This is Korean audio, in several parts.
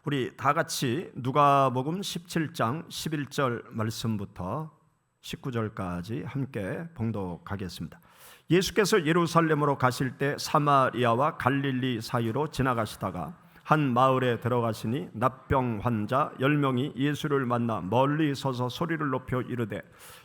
우리 다 같이 누가복음 17장 11절 말씀부터 19절까지 함께 봉독하겠습니다. 예수께서 예루살렘으로 가실 때 사마리아와 갈릴리 사이로 지나가시다가 한 마을에 들어가시니 납병 환자 10명이 예수를 만나 멀리 서서 소리를 높여 이르되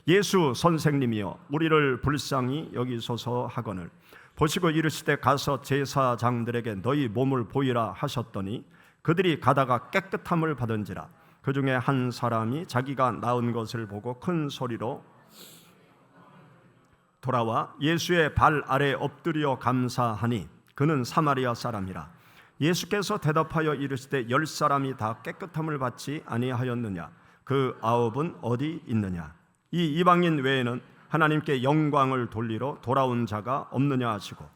예수 선생님이여 우리를 불쌍히 여기소서 하거늘 보시고 이르시되 가서 제사장들에게 너희 몸을 보이라 하셨더니 그들이 가다가 깨끗함을 받은지라. 그 중에 한 사람이 자기가 나은 것을 보고 큰 소리로 돌아와 예수의 발 아래 엎드려 감사하니 그는 사마리아 사람이라. 예수께서 대답하여 이르시되 10사람이 다 깨끗함을 받지 아니하였느냐? 그 9은 어디 있느냐? 이 이방인 외에는 하나님께 영광을 돌리러 돌아온 자가 없느냐 하시고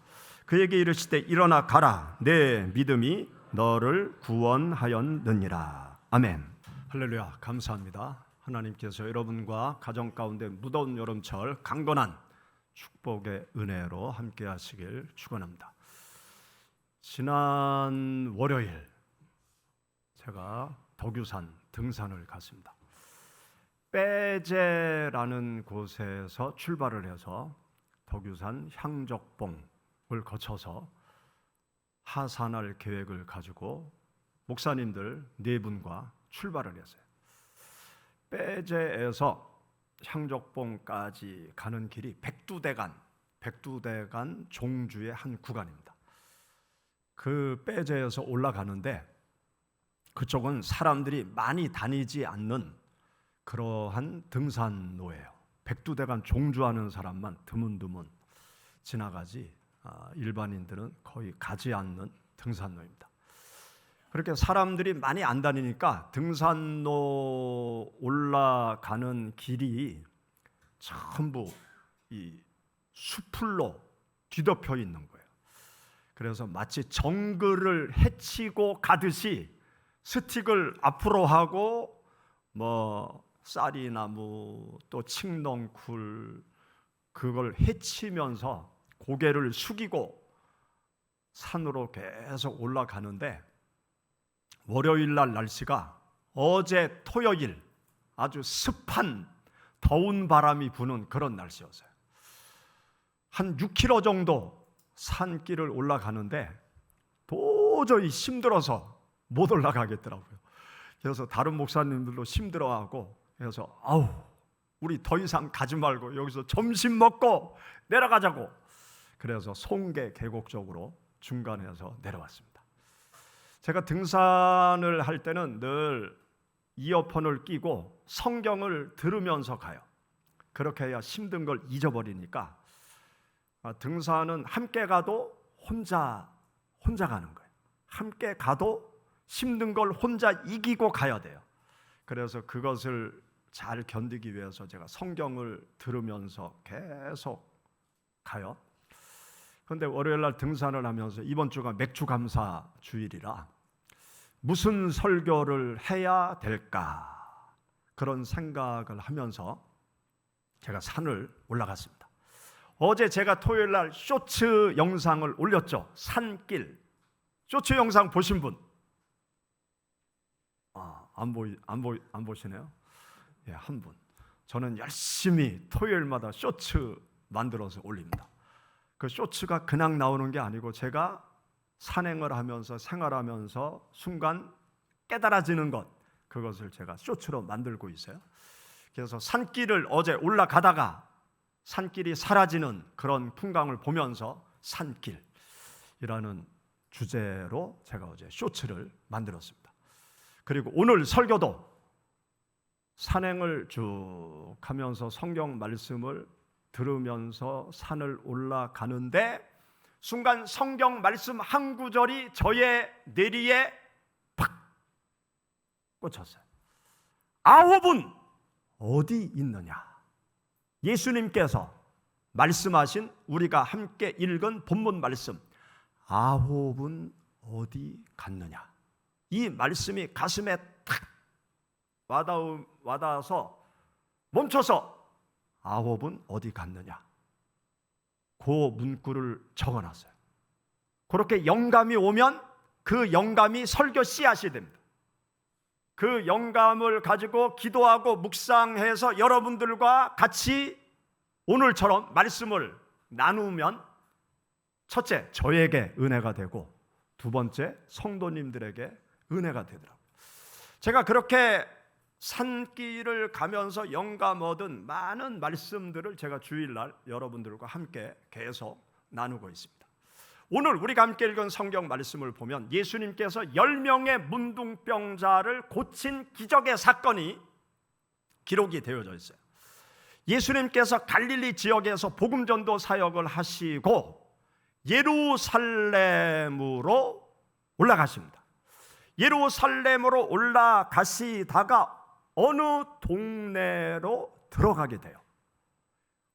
그에게 이르시되 일어나 가라. 내 믿음이 너를 구원하였느니라. 아멘. 할렐루야. 감사합니다. 하나님께서 여러분과 가정 가운데 무더운 여름철 강건한 축복의 은혜로 함께 하시길 축원합니다. 지난 월요일 제가 덕유산 등산을 갔습니다. 빼제라는 곳에서 출발을 해서 덕유산 향적봉을 거쳐서 하산할 계획을 가지고 목사님들 4분과 출발을 했어요. 빼제에서 향적봉까지 가는 길이 백두대간 종주의 한 구간입니다. 그 빼제에서 올라가는데 그쪽은 사람들이 많이 다니지 않는 그러한 등산로예요. 백두대간 종주하는 사람만 드문드문 지나가지 일반인들은 거의 가지 않는 등산로입니다. 그렇게 사람들이 많이 안 다니니까 등산로 올라가는 길이 전부 이 수풀로 뒤덮여 있는 거예요. 그래서 마치 정글을 헤치고 가듯이 스틱을 앞으로 하고 쌀이나무 또 칡넝쿨 그걸 헤치면서 고개를 숙이고 산으로 계속 올라가는데 월요일 날 날씨가 어제 토요일 아주 습한 더운 바람이 부는 그런 날씨였어요. 한 6km 정도 산길을 올라가는데 도저히 힘들어서 못 올라가겠더라고요. 그래서 다른 목사님들도 힘들어하고 그래서 우리 더 이상 가지 말고 여기서 점심 먹고 내려가자고. 그래서 송계 계곡 쪽으로 중간에서 내려왔습니다. 제가 등산을 할 때는 늘 이어폰을 끼고 성경을 들으면서 가요. 그렇게 해야 힘든 걸 잊어버리니까 등산은 함께 가도 혼자 가는 거예요. 함께 가도 힘든 걸 혼자 이기고 가야 돼요. 그래서 그것을 잘 견디기 위해서 제가 성경을 들으면서 계속 가요. 그런데 월요일 날 등산을 하면서 이번 주가 맥주 감사 주일이라 무슨 설교를 해야 될까 그런 생각을 하면서 제가 산을 올라갔습니다. 어제 제가 토요일 날 쇼츠 영상을 올렸죠. 산길 쇼츠 영상 보신 분? 안 보시네요. 예, 한 분. 저는 열심히 토요일마다 쇼츠 만들어서 올립니다. 그 쇼츠가 그냥 나오는 게 아니고 제가 산행을 하면서 생활하면서 순간 깨달아지는 것, 그것을 제가 쇼츠로 만들고 있어요. 그래서 산길을 어제 올라가다가 산길이 사라지는 그런 풍광을 보면서 산길이라는 주제로 제가 어제 쇼츠를 만들었습니다. 그리고 오늘 설교도 산행을 쭉 하면서 성경 말씀을 들으면서 산을 올라가는데 순간 성경 말씀 한 구절이 저의 뇌리에 팍 꽂혔어요. 9은 어디 있느냐? 예수님께서 말씀하신 우리가 함께 읽은 본문 말씀 9은 어디 갔느냐? 이 말씀이 가슴에 탁 와닿아서 멈춰서 9은 어디 갔느냐? 그 문구를 적어놨어요. 그렇게 영감이 오면 그 영감이 설교 씨앗이 됩니다. 그 영감을 가지고 기도하고 묵상해서 여러분들과 같이 오늘처럼 말씀을 나누면 첫째, 저에게 은혜가 되고 두 번째, 성도님들에게 은혜가 되더라고요. 제가 그렇게 산길을 가면서 영감 얻은 많은 말씀들을 제가 주일날 여러분들과 함께 계속 나누고 있습니다. 오늘 우리가 함께 읽은 성경 말씀을 보면 예수님께서 10명의 문둥병자를 고친 기적의 사건이 기록이 되어져 있어요. 예수님께서 갈릴리 지역에서 복음전도 사역을 하시고 예루살렘으로 올라가십니다. 예루살렘으로 올라가시다가 어느 동네로 들어가게 돼요.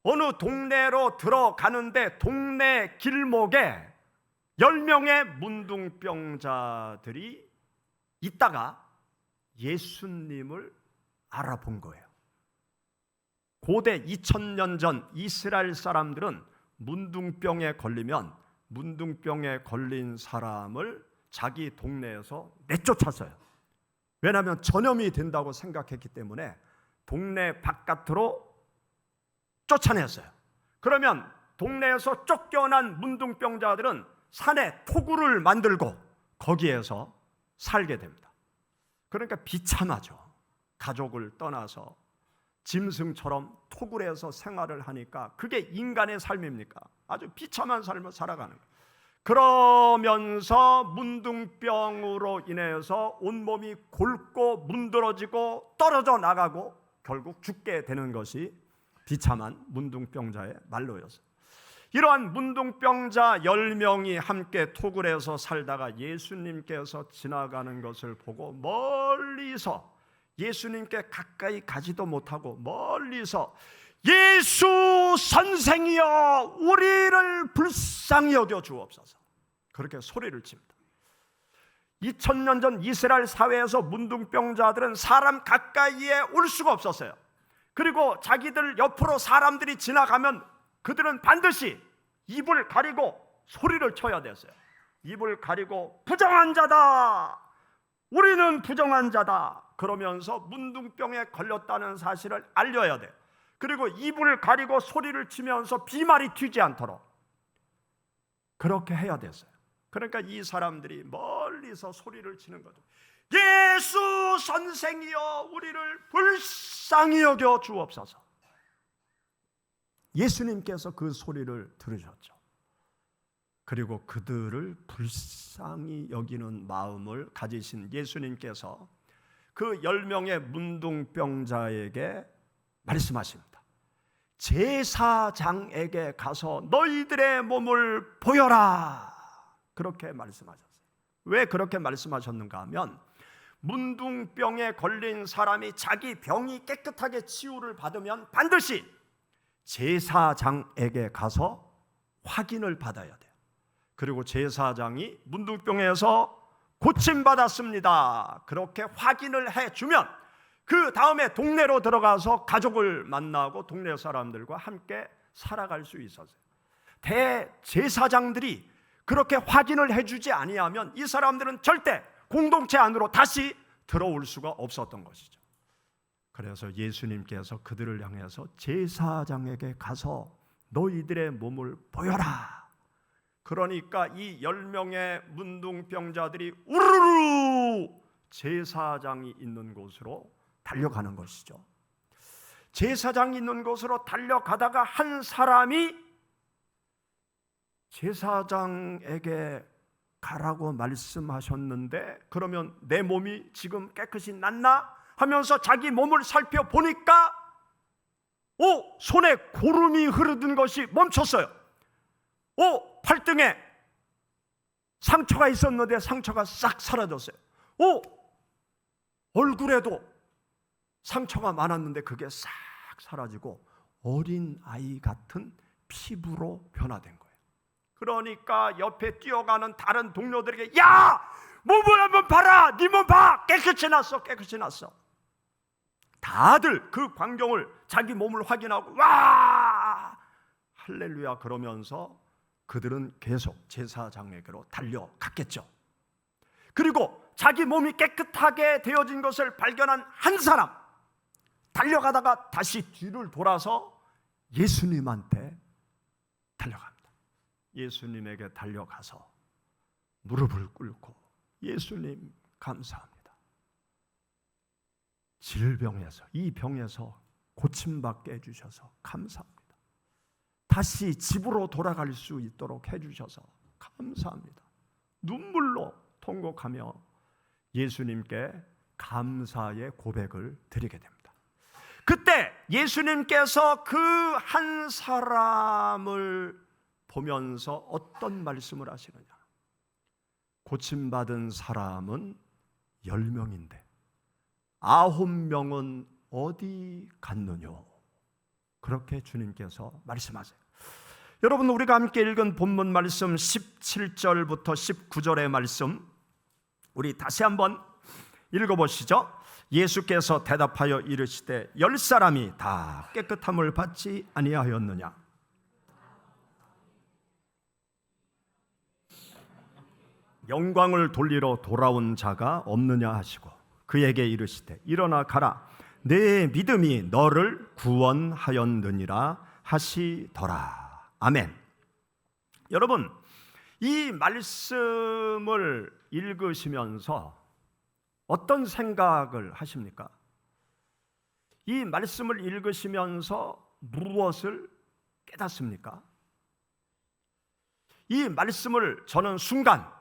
어느 동네로 들어가는데 동네 길목에 10명의 문둥병자들이 있다가 예수님을 알아본 거예요. 고대 2000년 전 이스라엘 사람들은 문둥병에 걸리면 문둥병에 걸린 사람을 자기 동네에서 내쫓았어요. 왜냐하면 전염이 된다고 생각했기 때문에 동네 바깥으로 쫓아냈어요. 그러면 동네에서 쫓겨난 문둥병자들은 산에 토굴을 만들고 거기에서 살게 됩니다. 그러니까 비참하죠. 가족을 떠나서 짐승처럼 토굴에서 생활을 하니까 그게 인간의 삶입니까? 아주 비참한 삶을 살아가는 거예요. 그러면서 문둥병으로 인해서 온몸이 곪고 문드러지고 떨어져 나가고 결국 죽게 되는 것이 비참한 문둥병자의 말로였어요. 이러한 문둥병자 10명이 함께 토굴에서 살다가 예수님께서 지나가는 것을 보고 멀리서, 예수님께 가까이 가지도 못하고 멀리서 예수 선생이여 우리를 불쌍히 여겨 주옵소서, 그렇게 소리를 칩니다. 2000년 전 이스라엘 사회에서 문둥병자들은 사람 가까이에 올 수가 없었어요. 그리고 자기들 옆으로 사람들이 지나가면 그들은 반드시 입을 가리고 소리를 쳐야 됐어요. 입을 가리고 부정한 자다, 우리는 부정한 자다 그러면서 문둥병에 걸렸다는 사실을 알려야 돼요. 그리고 입을 가리고 소리를 치면서 비말이 튀지 않도록 그렇게 해야 됐어요. 그러니까 이 사람들이 멀리서 소리를 치는 거죠. 예수 선생이여 우리를 불쌍히 여겨 주옵소서. 예수님께서 그 소리를 들으셨죠. 그리고 그들을 불쌍히 여기는 마음을 가지신 예수님께서 그 10명의 문둥병자에게 말씀하십니다. 제사장에게 가서 너희들의 몸을 보여라, 그렇게 말씀하셨어요. 왜 그렇게 말씀하셨는가 하면 문둥병에 걸린 사람이 자기 병이 깨끗하게 치유를 받으면 반드시 제사장에게 가서 확인을 받아야 돼요. 그리고 제사장이 문둥병에서 고침받았습니다, 그렇게 확인을 해주면 그 다음에 동네로 들어가서 가족을 만나고 동네 사람들과 함께 살아갈 수 있었어요. 대제사장들이 그렇게 확인을 해주지 아니하면 이 사람들은 절대 공동체 안으로 다시 들어올 수가 없었던 것이죠. 그래서 예수님께서 그들을 향해서 제사장에게 가서 너희들의 몸을 보여라. 그러니까 이 10명의 문둥병자들이 우르르 제사장이 있는 곳으로 달려가는 것이죠. 제사장이 있는 곳으로 달려가다가 한 사람이 제사장에게 가라고 말씀하셨는데 그러면 내 몸이 지금 깨끗이 낫나 하면서 자기 몸을 살펴보니까 손에 고름이 흐르던 것이 멈췄어요. 팔등에 상처가 있었는데 상처가 싹 사라졌어요. 얼굴에도 상처가 많았는데 그게 싹 사라지고 어린 아이 같은 피부로 변화된 거예요. 그러니까 옆에 뛰어가는 다른 동료들에게 야! 몸을 한번 봐라! 네 몸 봐! 깨끗이 났어! 깨끗이 났어! 다들 그 광경을 자기 몸을 확인하고 와! 할렐루야 그러면서 그들은 계속 제사장에게로 달려갔겠죠. 그리고 자기 몸이 깨끗하게 되어진 것을 발견한 한 사람, 달려가다가 다시 뒤를 돌아서 예수님한테 달려갑니다. 예수님에게 달려가서 무릎을 꿇고 예수님 감사합니다. 질병에서, 이 병에서 고침받게 해주셔서 감사합니다. 다시 집으로 돌아갈 수 있도록 해주셔서 감사합니다. 눈물로 통곡하며 예수님께 감사의 고백을 드리게 됩니다. 그때 예수님께서 그 한 사람을 보면서 어떤 말씀을 하시느냐? 고침받은 사람은 10명인데 9명은 어디 갔느냐? 그렇게 주님께서 말씀하세요. 여러분, 우리가 함께 읽은 본문 말씀 17절부터 19절의 말씀 우리 다시 한번 읽어보시죠. 예수께서 대답하여 이르시되 10사람이 다 깨끗함을 받지 아니하였느냐? 영광을 돌리러 돌아온 자가 없느냐 하시고 그에게 이르시되 일어나 가라, 내 믿음이 너를 구원하였느니라 하시더라. 아멘. 여러분, 이 말씀을 읽으시면서 어떤 생각을 하십니까? 이 말씀을 읽으시면서 무엇을 깨닫습니까? 이 말씀을 저는 순간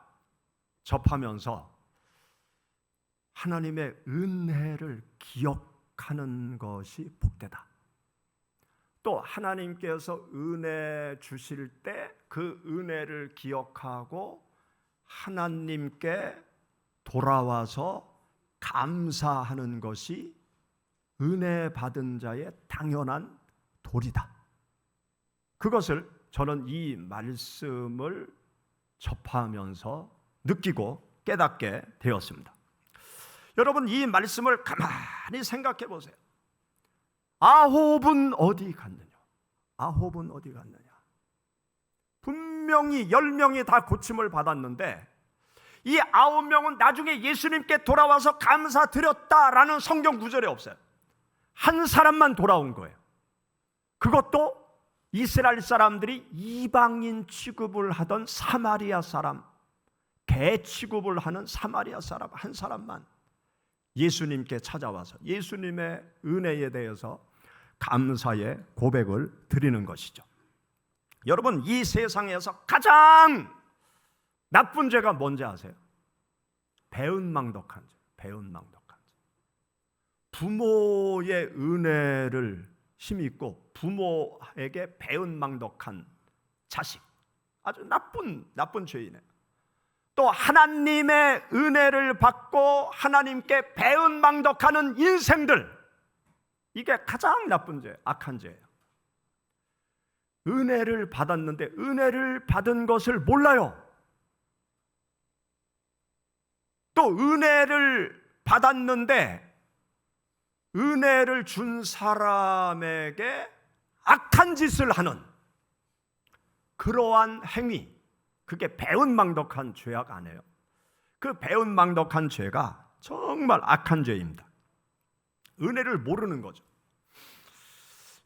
접하면서 하나님의 은혜를 기억하는 것이 복되다. 또 하나님께서 은혜 주실 때 그 은혜를 기억하고 하나님께 돌아와서 감사하는 것이 은혜 받은 자의 당연한 도리다. 그것을 저는 이 말씀을 접하면서 느끼고 깨닫게 되었습니다. 여러분, 이 말씀을 가만히 생각해 보세요. 아홉은 어디 갔느냐? 아홉은 어디 갔느냐? 분명히 10명이 다 고침을 받았는데 이 9명은 나중에 예수님께 돌아와서 감사드렸다라는 성경 구절이 없어요. 한 사람만 돌아온 거예요. 그것도 이스라엘 사람들이 이방인 취급을 하던 사마리아 사람, 개 취급을 하는 사마리아 사람 한 사람만 예수님께 찾아와서 예수님의 은혜에 대해서 감사의 고백을 드리는 것이죠. 여러분, 이 세상에서 가장 나쁜 죄가 뭔지 아세요? 배은망덕한 죄. 배은망덕한 죄. 부모의 은혜를 힘입고 부모에게 배은망덕한 자식, 아주 나쁜 죄이네요. 또 하나님의 은혜를 받고 하나님께 배은망덕하는 인생들, 이게 가장 나쁜 죄, 악한 죄예요. 은혜를 받았는데 은혜를 받은 것을 몰라요. 또 은혜를 받았는데 은혜를 준 사람에게 악한 짓을 하는 그러한 행위, 그게 배은망덕한 죄악 아니에요? 그 배은망덕한 죄가 정말 악한 죄입니다. 은혜를 모르는 거죠.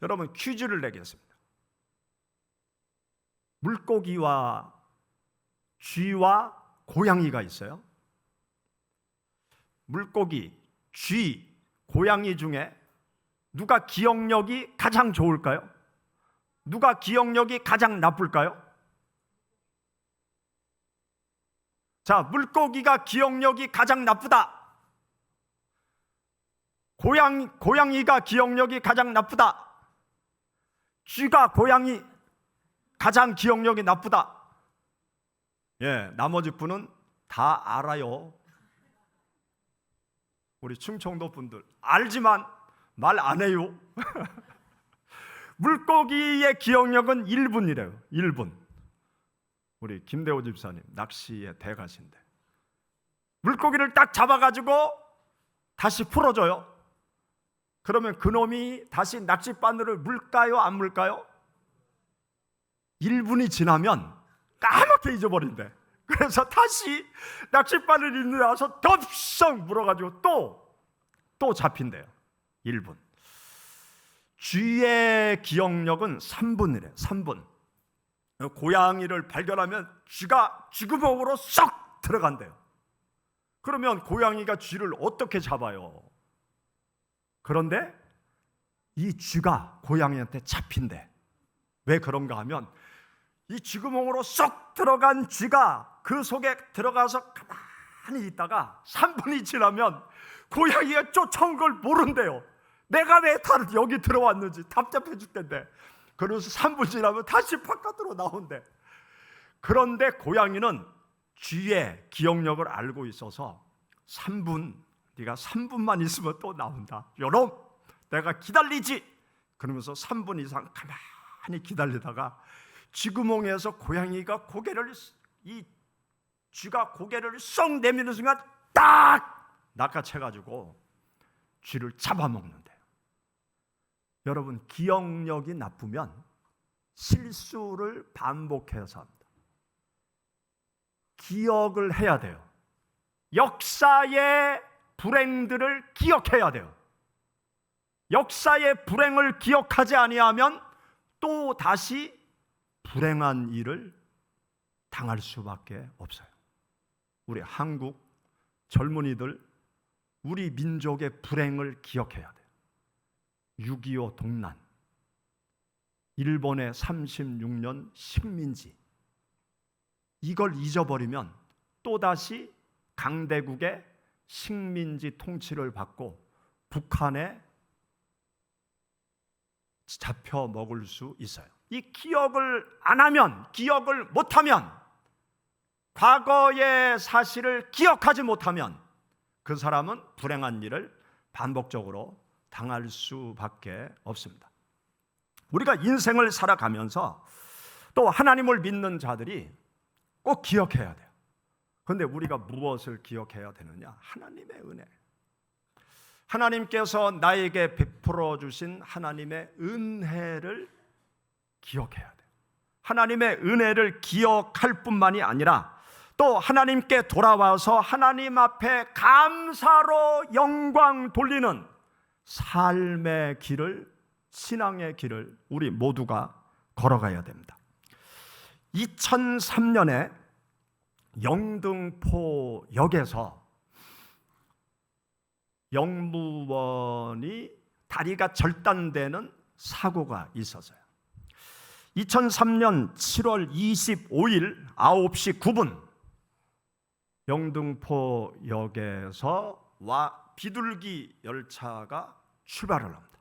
여러분, 퀴즈를 내겠습니다. 물고기와 쥐와 고양이가 있어요. 물고기, 쥐, 고양이 중에 누가 기억력이 가장 좋을까요? 누가 기억력이 가장 나쁠까요? 자, 물고기가 기억력이 가장 나쁘다. 고양이가 기억력이 가장 나쁘다. 쥐가 고양이 가장 기억력이 나쁘다. 예, 나머지 분은 다 알아요. 우리 충청도 분들 알지만 말 안 해요. 물고기의 기억력은 1분이래요. 1분. 우리 김대호 집사님 낚시의 대가신데 물고기를 딱 잡아가지고 다시 풀어줘요. 그러면 그놈이 다시 낚싯바늘을 물까요, 안 물까요? 1분이 지나면 까맣게 잊어버린대. 그래서 다시 낚싯바늘 있는 데 와서 덥석 물어가지고 또 잡힌대요. 1분. 쥐의 기억력은 3분이래요. 3분. 고양이를 발견하면 쥐가 쥐구멍으로 쏙 들어간대요. 그러면 고양이가 쥐를 어떻게 잡아요? 그런데 이 쥐가 고양이한테 잡힌대. 왜 그런가 하면 이 쥐구멍으로 쏙 들어간 쥐가 그 속에 들어가서 가만히 있다가 3분이 지나면 고양이가 쫓아온 걸 모른대요. 내가 왜 여기 들어왔는지 답답해 죽겠네. 그래서 3분 지나면 다시 바깥으로 나온대. 그런데 고양이는 쥐의 기억력을 알고 있어서 3분, 네가 3분만 있으면 또 나온다. 요놈, 내가 기다리지. 그러면서 3분 이상 가만히 기다리다가 쥐구멍에서 고양이가 이 쥐가 고개를 쏙 내미는 순간 딱 낚아채가지고 쥐를 잡아먹는데요. 여러분, 기억력이 나쁘면 실수를 반복해서 합니다. 기억을 해야 돼요. 역사의 불행들을 기억해야 돼요. 역사의 불행을 기억하지 아니하면 또 다시 불행한 일을 당할 수밖에 없어요. 우리 한국 젊은이들, 우리 민족의 불행을 기억해야 돼요. 6.25 동란, 일본의 36년 식민지, 이걸 잊어버리면 또다시 강대국의 식민지 통치를 받고 북한에 잡혀 먹을 수 있어요. 이 기억을 안 하면, 기억을 못하면, 과거의 사실을 기억하지 못하면 그 사람은 불행한 일을 반복적으로 당할 수밖에 없습니다. 우리가 인생을 살아가면서 또 하나님을 믿는 자들이 꼭 기억해야 돼요. 그런데 우리가 무엇을 기억해야 되느냐? 하나님의 은혜. 하나님께서 나에게 베풀어 주신 하나님의 은혜를 기억해야 돼요. 하나님의 은혜를 기억할 뿐만이 아니라 또 하나님께 돌아와서 하나님 앞에 감사로 영광 돌리는 삶의 길을, 신앙의 길을 우리 모두가 걸어가야 됩니다. 2003년에 영등포역에서 영무원이 다리가 절단되는 사고가 있었어요. 2003년 7월 25일 9시 9분 영등포역에서 비둘기 열차가 출발을 합니다.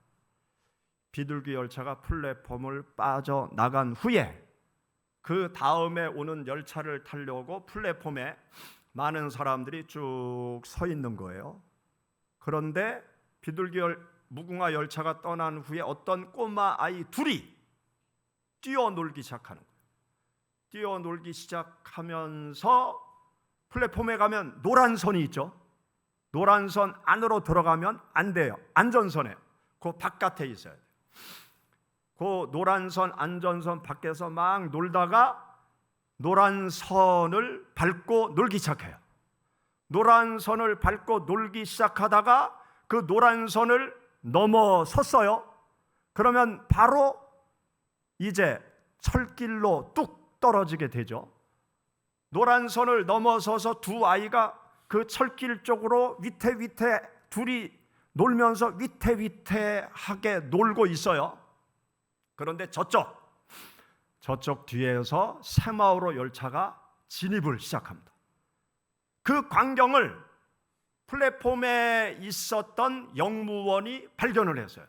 비둘기 열차가 플랫폼을 빠져나간 후에 그 다음에 오는 열차를 타려고 플랫폼에 많은 사람들이 쭉 서 있는 거예요. 그런데 무궁화 열차가 떠난 후에 어떤 꼬마 아이 둘이 뛰어놀기 시작하는 거예요. 뛰어놀기 시작하면서 플랫폼에 가면 노란 선이 있죠. 노란 선 안으로 들어가면 안 돼요. 안전선에 그 바깥에 있어야 돼요. 그 노란 선, 안전선 밖에서 막 놀다가 노란 선을 밟고 놀기 시작해요. 노란 선을 밟고 놀기 시작하다가 그 노란 선을 넘어섰어요. 그러면 바로 이제 철길로 뚝 떨어지게 되죠. 노란 선을 넘어서서 두 아이가 그 철길 쪽으로 위태위태 둘이 놀면서 위태위태하게 놀고 있어요. 그런데 저쪽 뒤에서 새마을호 열차가 진입을 시작합니다. 그 광경을 플랫폼에 있었던 영무원이 발견을 했어요.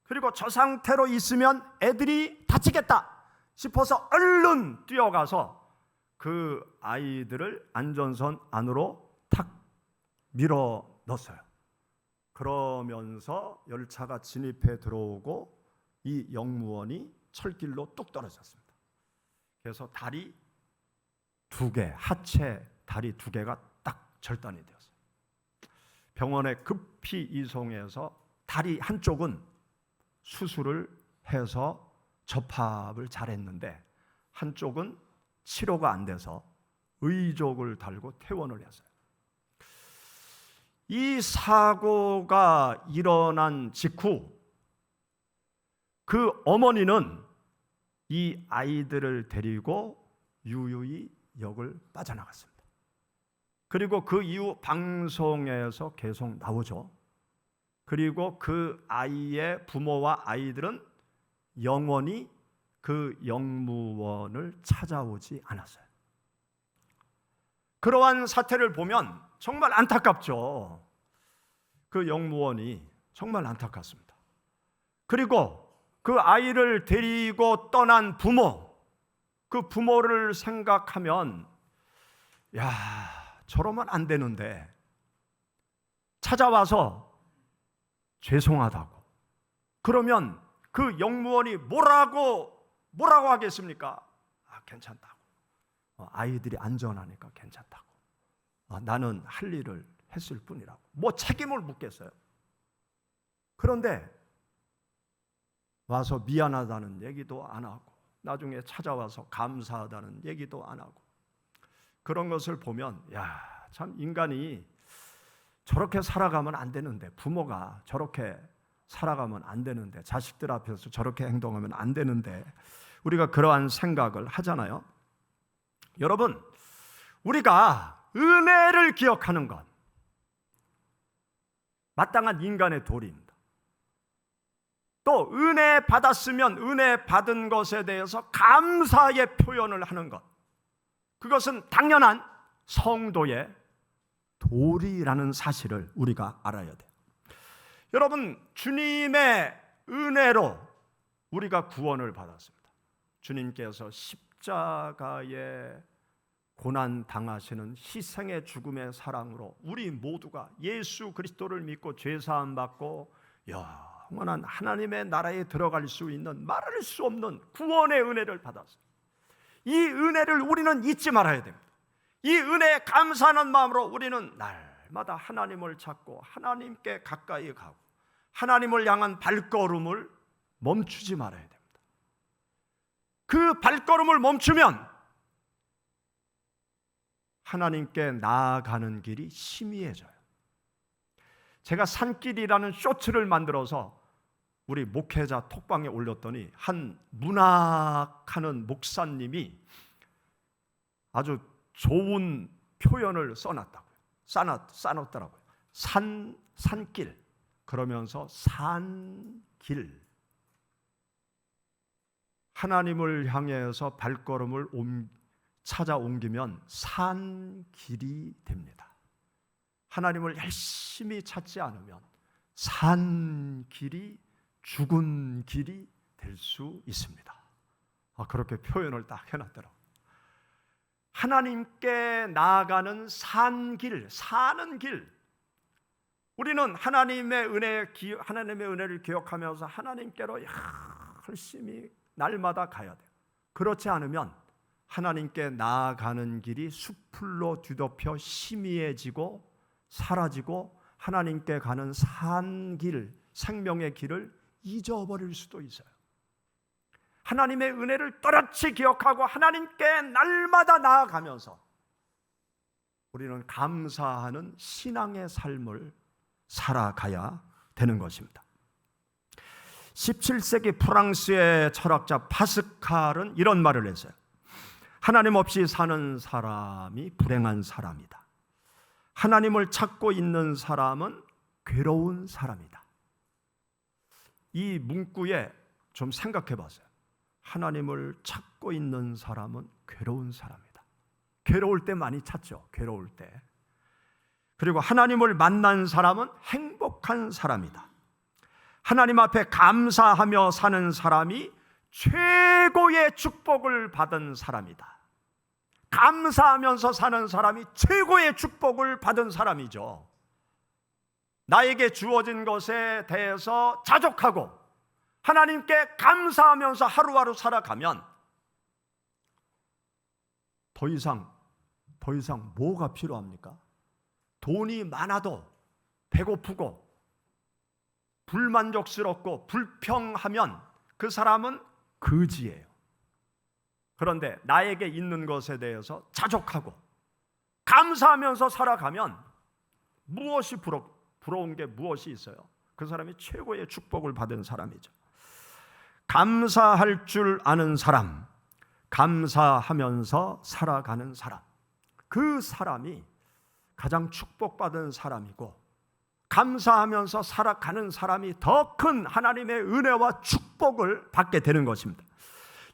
그리고 저 상태로 있으면 애들이 다치겠다 싶어서 얼른 뛰어가서 그 아이들을 안전선 안으로 탁 밀어 넣었어요. 그러면서 열차가 진입해 들어오고 이 영무원이 철길로 뚝 떨어졌습니다. 그래서 다리 두 개, 하체 다리 두 개가 딱 절단이 되었어요. 병원에 급히 이송해서 다리 한쪽은 수술을 해서 접합을 잘했는데 한쪽은 치료가 안 돼서 의족을 달고 퇴원을 했어요. 이 사고가 일어난 직후 그 어머니는 이 아이들을 데리고 유유히 역을 빠져나갔습니다. 그리고 그 이후 방송에서 계속 나오죠. 그리고 그 아이의 부모와 아이들은 영원히 그 영무원을 찾아오지 않았어요. 그러한 사태를 보면 정말 안타깝죠. 그 영무원이 정말 안타깝습니다. 그리고 그 아이를 데리고 떠난 부모, 그 부모를 생각하면 야, 저러면 안 되는데 찾아와서 죄송하다고 그러면 그 영무원이 뭐라고 하겠습니까? 괜찮다고. 아이들이 안전하니까 괜찮다고. 나는 할 일을 했을 뿐이라고. 뭐 책임을 묻겠어요? 그런데 와서 미안하다는 얘기도 안 하고 나중에 찾아와서 감사하다는 얘기도 안 하고 그런 것을 보면 참 인간이 저렇게 살아가면 안 되는데, 부모가 저렇게 살아가면 안 되는데, 자식들 앞에서 저렇게 행동하면 안 되는데 우리가 그러한 생각을 하잖아요. 여러분, 우리가 은혜를 기억하는 것 마땅한 인간의 도리입니다. 또 은혜 받았으면 은혜 받은 것에 대해서 감사의 표현을 하는 것, 그것은 당연한 성도의 도리라는 사실을 우리가 알아야 돼요. 여러분, 주님의 은혜로 우리가 구원을 받았습니다. 주님께서 십자가에 고난 당하시는 희생의 죽음의 사랑으로 우리 모두가 예수 그리스도를 믿고 죄 사함 받고 영원한 하나님의 나라에 들어갈 수 있는 말할 수 없는 구원의 은혜를 받았어요. 이 은혜를 우리는 잊지 말아야 됩니다. 이 은혜에 감사하는 마음으로 우리는 날마다 하나님을 찾고 하나님께 가까이 가고 하나님을 향한 발걸음을 멈추지 말아야 됩니다. 그 발걸음을 멈추면 하나님께 나아가는 길이 희미해져요. 제가 산길이라는 쇼츠를 만들어서 우리 목회자 톡방에 올렸더니 한 문학하는 목사님이 아주 좋은 표현을 써놨더라고요. 산길 그러면서 산길, 하나님을 향해서 발걸음을 찾아 옮기면 산길이 됩니다. 하나님을 열심히 찾지 않으면 산길이 죽은 길이 될 수 있습니다. 그렇게 표현을 딱 해놨더라고요. 하나님께 나아가는 산길, 사는 길. 우리는 하나님의 은혜를 기억하면서 하나님께로 열심히 날마다 가야 돼요. 그렇지 않으면 하나님께 나아가는 길이 숲풀로 뒤덮여 희미해지고 사라지고 하나님께 가는 산길, 생명의 길을 잊어버릴 수도 있어요. 하나님의 은혜를 또렷이 기억하고 하나님께 날마다 나아가면서 우리는 감사하는 신앙의 삶을 살아가야 되는 것입니다. 17세기 프랑스의 철학자 파스칼은 이런 말을 했어요. 하나님 없이 사는 사람이 불행한 사람이다. 하나님을 찾고 있는 사람은 괴로운 사람이다. 이 문구에 좀 생각해 봤어요. 하나님을 찾고 있는 사람은 괴로운 사람이다. 괴로울 때 많이 찾죠. 괴로울 때. 그리고 하나님을 만난 사람은 행복한 사람이다. 하나님 앞에 감사하며 사는 사람이 최고의 축복을 받은 사람이다. 감사하면서 사는 사람이 최고의 축복을 받은 사람이죠. 나에게 주어진 것에 대해서 자족하고 하나님께 감사하면서 하루하루 살아가면 더 이상 뭐가 필요합니까? 돈이 많아도 배고프고 불만족스럽고 불평하면 그 사람은 거지예요. 그런데 나에게 있는 것에 대해서 자족하고 감사하면서 살아가면 무엇이 부러운 게 무엇이 있어요? 그 사람이 최고의 축복을 받은 사람이죠. 감사할 줄 아는 사람, 감사하면서 살아가는 사람, 그 사람이 가장 축복받은 사람이고, 감사하면서 살아가는 사람이 더 큰 하나님의 은혜와 축복을 받게 되는 것입니다.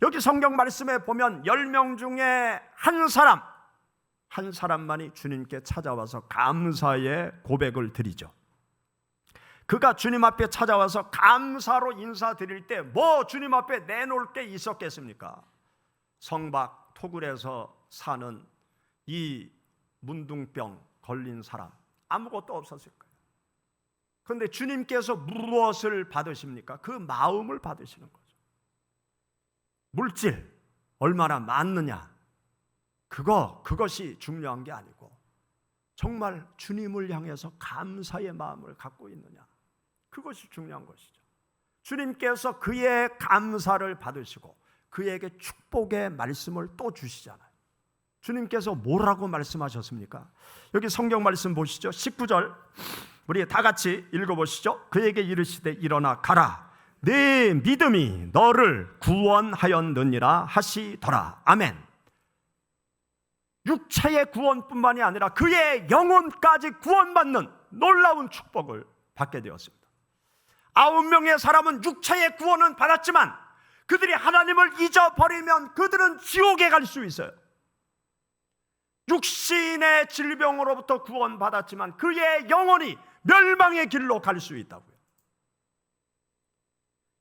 여기 성경 말씀에 보면 10명 중에 한 사람만이 주님께 찾아와서 감사의 고백을 드리죠. 그가 주님 앞에 찾아와서 감사로 인사드릴 때 뭐 주님 앞에 내놓을 게 있었겠습니까? 성박 토굴에서 사는 이 문둥병 걸린 사람, 아무것도 없었을 거예요. 그런데 주님께서 무엇을 받으십니까? 그 마음을 받으시는 거죠. 물질 얼마나 많느냐, 그것이 중요한 게 아니고 정말 주님을 향해서 감사의 마음을 갖고 있느냐, 그것이 중요한 것이죠. 주님께서 그의 감사를 받으시고 그에게 축복의 말씀을 또 주시잖아요. 주님께서 뭐라고 말씀하셨습니까? 여기 성경 말씀 보시죠. 19절 우리 다 같이 읽어보시죠. 그에게 이르시되 일어나 가라, 네 믿음이 너를 구원하였느니라 하시더라. 아멘. 육체의 구원뿐만이 아니라 그의 영혼까지 구원받는 놀라운 축복을 받게 되었습니다. 9명의 사람은 육체의 구원은 받았지만 그들이 하나님을 잊어버리면 그들은 지옥에 갈 수 있어요. 육신의 질병으로부터 구원받았지만 그의 영혼이 멸망의 길로 갈 수 있다고요.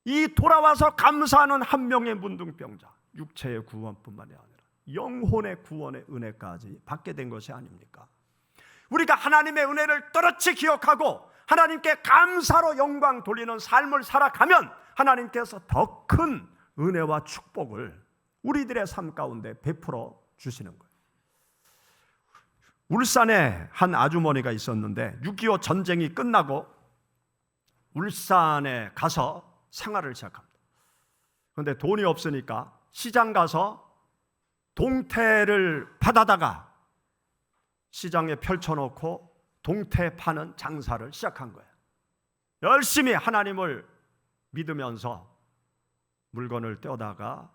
이 돌아와서 감사하는 한 명의 문둥병자, 육체의 구원뿐만이 아니라 영혼의 구원의 은혜까지 받게 된 것이 아닙니까? 우리가 하나님의 은혜를 또렷이 기억하고 하나님께 감사로 영광 돌리는 삶을 살아가면 하나님께서 더 큰 은혜와 축복을 우리들의 삶 가운데 베풀어 주시는 거예요. 울산에 한 아주머니가 있었는데 6.25 전쟁이 끝나고 울산에 가서 생활을 시작합니다. 그런데 돈이 없으니까 시장 가서 동태를 받아다가 시장에 펼쳐놓고 동태 파는 장사를 시작한 거예요. 열심히 하나님을 믿으면서 물건을 떼어다가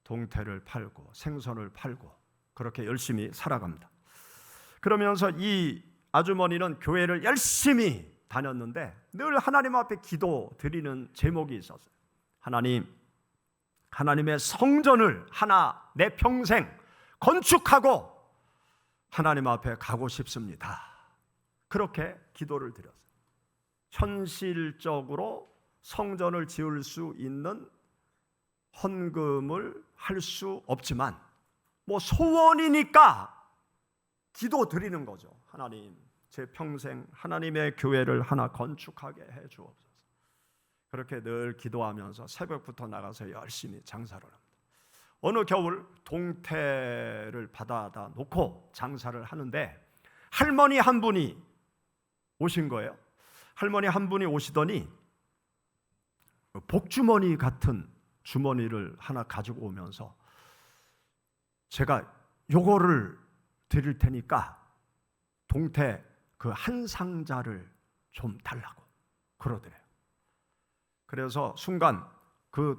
동태를 팔고 생선을 팔고 그렇게 열심히 살아갑니다. 그러면서 이 아주머니는 교회를 열심히 다녔는데 늘 하나님 앞에 기도 드리는 제목이 있었어요. 하나님, 하나님의 성전을 하나 내 평생 건축하고 하나님 앞에 가고 싶습니다. 그렇게 기도를 드렸어요. 현실적으로 성전을 지을 수 있는 헌금을 할 수 없지만 뭐 소원이니까 기도 드리는 거죠. 하나님, 제 평생 하나님의 교회를 하나 건축하게 해 주옵소서. 그렇게 늘 기도하면서 새벽부터 나가서 열심히 장사를 합니다. 어느 겨울 동태를 받아다 놓고 장사를 하는데 할머니 한 분이 오신 거예요. 할머니 한 분이 오시더니 복주머니 같은 주머니를 하나 가지고 오면서 제가 요거를 드릴 테니까 동태 그 한 상자를 좀 달라고 그러더래요. 그래서 순간 그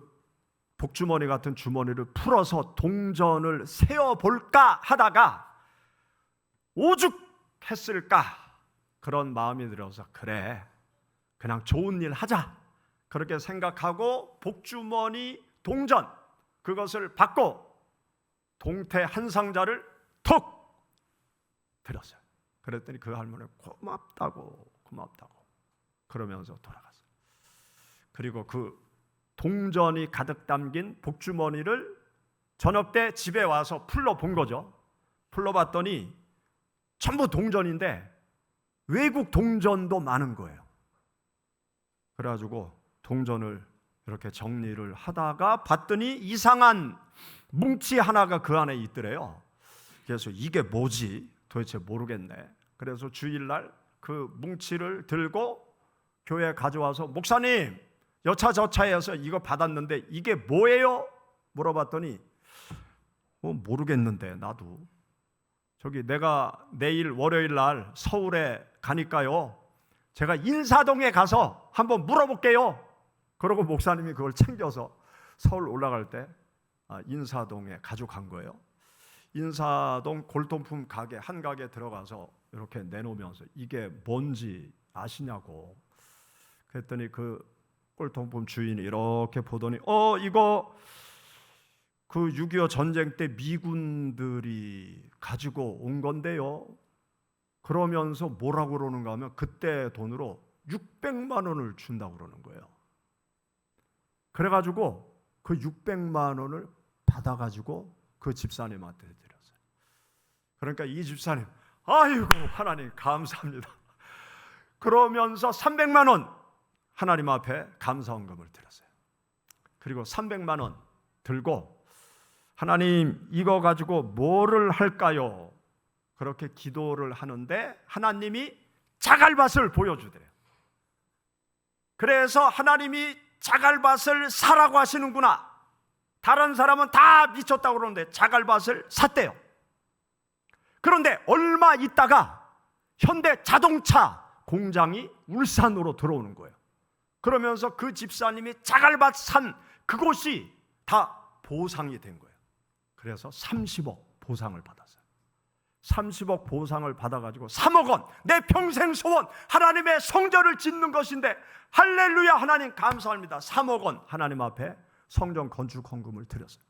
복주머니 같은 주머니를 풀어서 동전을 세어볼까 하다가 오죽했을까 그런 마음이 들어서 그래 그냥 좋은 일 하자 그렇게 생각하고 복주머니 동전 그것을 받고 동태 한 상자를 톡 들었어요. 그랬더니 그 할머니는 고맙다고 그러면서 돌아갔어요. 그리고 그 동전이 가득 담긴 복주머니를 저녁 때 집에 와서 풀러본 거죠. 풀러봤더니 전부 동전인데 외국 동전도 많은 거예요. 그래가지고 동전을 이렇게 정리를 하다가 봤더니 이상한 뭉치 하나가 그 안에 있더래요. 그래서 이게 뭐지? 도대체 모르겠네. 그래서 주일날 그 뭉치를 들고 교회에 가져와서 목사님 여차저차해서 이거 받았는데 이게 뭐예요? 물어봤더니 모르겠는데 나도 저기 내가 내일 월요일 날 서울에 가니까요, 제가 인사동에 가서 한번 물어볼게요. 그러고 목사님이 그걸 챙겨서 서울 올라갈 때 인사동에 가지고 간 거예요. 인사동 골동품 가게 한 가게 들어가서 이렇게 내놓으면서 이게 뭔지 아시냐고. 그랬더니 그 골동품 주인이 이렇게 보더니 이거 그 6.25 전쟁 때 미군들이 가지고 온 건데요. 그러면서 뭐라고 그러는가 하면 그때 돈으로 600만 원을 준다고 그러는 거예요. 그래가지고 그 600만 원을 받아가지고 그 집사님한테 드렸어요. 그러니까 이 집사님, 아이고 하나님 감사합니다. 그러면서 300만 원 하나님 앞에 감사헌금을 드렸어요. 그리고 300만 원 들고 하나님 이거 가지고 뭐를 할까요? 그렇게 기도를 하는데 하나님이 자갈밭을 보여주더래요. 그래서 하나님이 자갈밭을 사라고 하시는구나. 다른 사람은 다 미쳤다고 그러는데 자갈밭을 샀대요. 그런데 얼마 있다가 현대 자동차 공장이 울산으로 들어오는 거예요. 그러면서 그 집사님이 자갈밭 산 그곳이 다 보상이 된 거예요. 그래서 30억 보상을 받았어요. 30억 보상을 받아가지고 3억 원, 내 평생 소원 하나님의 성전을 짓는 것인데 할렐루야 하나님 감사합니다. 3억 원 하나님 앞에 성전 건축 헌금을 드렸어요.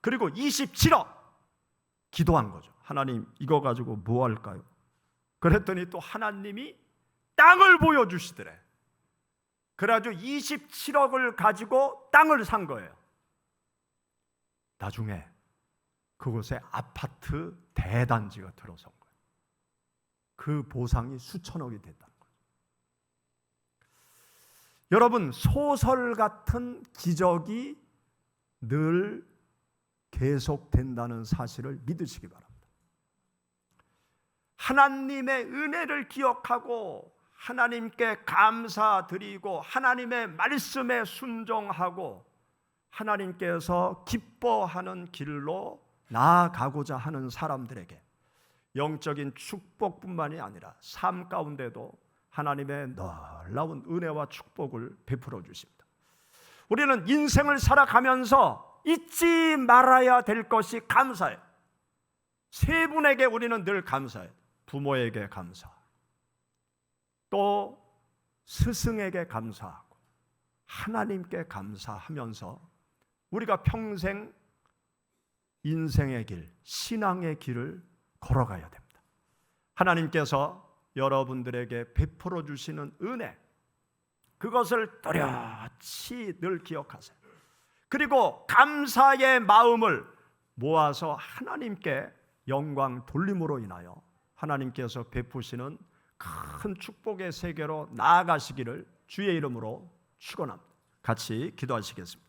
그리고 27억 기도한 거죠. 하나님 이거 가지고 뭐 할까요? 그랬더니 또 하나님이 땅을 보여주시더래. 그래가지고 27억을 가지고 땅을 산 거예요. 나중에 그곳에 아파트 대단지가 들어선 거예요. 그 보상이 수천억이 됐다는 거예요. 여러분, 소설 같은 기적이 늘 계속된다는 사실을 믿으시기 바랍니다. 하나님의 은혜를 기억하고 하나님께 감사드리고 하나님의 말씀에 순종하고 하나님께서 기뻐하는 길로 나아가고자 하는 사람들에게 영적인 축복뿐만이 아니라 삶 가운데도 하나님의 놀라운 은혜와 축복을 베풀어 주십니다. 우리는 인생을 살아가면서 잊지 말아야 될 것이 감사예요. 세 분에게 우리는 늘 감사해요. 부모에게 감사, 또 스승에게 감사하고 하나님께 감사하면서 우리가 평생 인생의 길, 신앙의 길을 걸어가야 됩니다. 하나님께서 여러분들에게 베풀어 주시는 은혜, 그것을 또렷이 늘 기억하세요. 그리고 감사의 마음을 모아서 하나님께 영광 돌림으로 인하여 하나님께서 베푸시는 큰 축복의 세계로 나아가시기를 주의 이름으로 축원합니다. 같이 기도하시겠습니다.